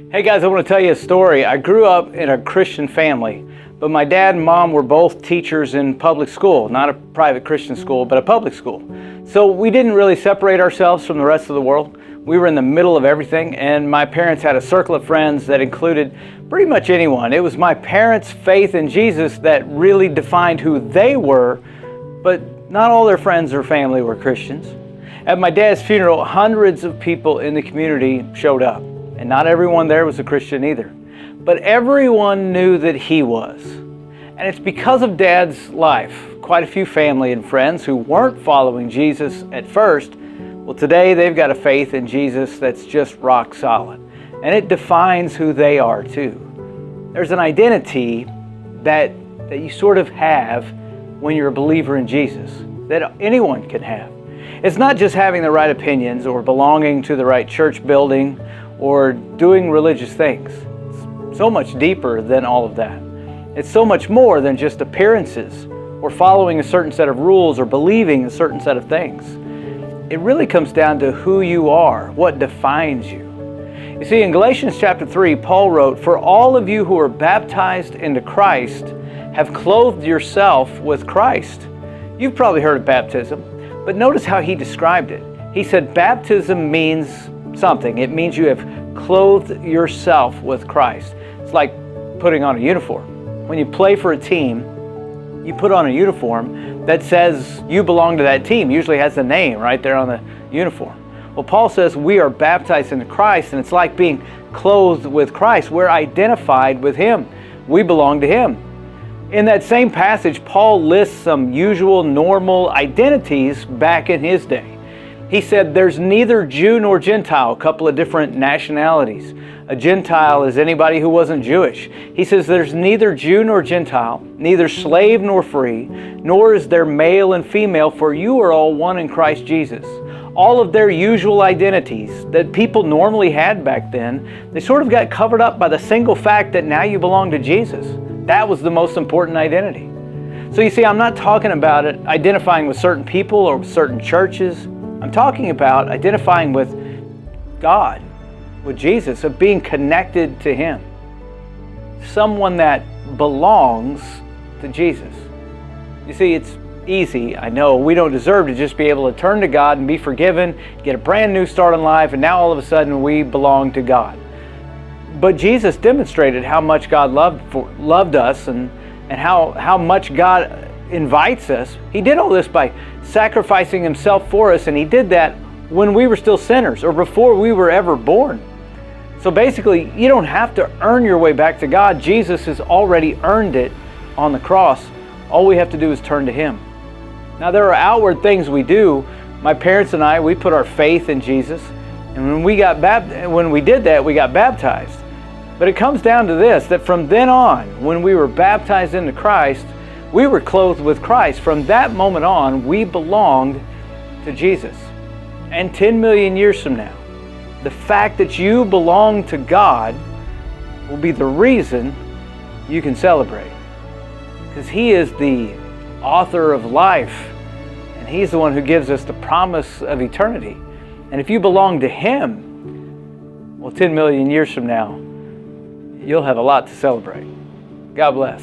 Hey guys, I want to tell you a story. I grew up in a Christian family, but my dad and mom were both teachers in public school, not a private Christian school, but a public school. So we didn't really separate ourselves from the rest of the world. We were in the middle of everything, and my parents had a circle of friends that included pretty much anyone. It was my parents' faith in Jesus that really defined who they were, but not all their friends or family were Christians. At my dad's funeral, hundreds of people in the community showed up. And not everyone there was a Christian either. But everyone knew that he was. And it's because of Dad's life. Quite a few family and friends who weren't following Jesus at first, well, today they've got a faith in Jesus that's just rock solid. And it defines who they are too. There's an identity that you sort of have when you're a believer in Jesus, that anyone can have. It's not just having the right opinions or belonging to the right church building or doing religious things. It's so much deeper than all of that. It's so much more than just appearances or following a certain set of rules or believing a certain set of things. It really comes down to who you are, what defines you. You see, in Galatians chapter 3, Paul wrote, "For all of you who are baptized into Christ have clothed yourself with Christ." You've probably heard of baptism, but notice how he described it. He said baptism means something. It means you have clothed yourself with Christ. It's like putting on a uniform. When you play for a team, you put on a uniform that says you belong to that team. Usually has the name right there on the uniform. Well, Paul says we are baptized into Christ, and it's like being clothed with Christ. We're identified with Him. We belong to Him. In that same passage, Paul lists some usual, normal identities back in his day. He said there's neither Jew nor Gentile, a couple of different nationalities. A Gentile is anybody who wasn't Jewish. He says there's neither Jew nor Gentile, neither slave nor free, nor is there male and female, for you are all one in Christ Jesus. All of their usual identities that people normally had back then, they sort of got covered up by the single fact that now you belong to Jesus. That was the most important identity. So you see, I'm not talking about it identifying with certain people or with certain churches. I'm talking about identifying with God, with Jesus, of being connected to Him. Someone that belongs to Jesus. You see, it's easy, I know. We don't deserve to just be able to turn to God and be forgiven, get a brand new start in life, and now all of a sudden we belong to God. But Jesus demonstrated how much God loved us and how much God invites us. He did all this by sacrificing Himself for us, and He did that when we were still sinners or before we were ever born. So basically, you don't have to earn your way back to God. Jesus has already earned it on the cross. All we have to do is turn to Him. Now, there are outward things we do. My parents and I, we put our faith in Jesus, and when we did that, we got baptized. But it comes down to this, that from then on, when we were baptized into Christ, we were clothed with Christ. From that moment on, we belonged to Jesus. And 10 million years from now, the fact that you belong to God will be the reason you can celebrate. Because He is the author of life, and He's the one who gives us the promise of eternity. And if you belong to Him, well, 10 million years from now, you'll have a lot to celebrate. God bless.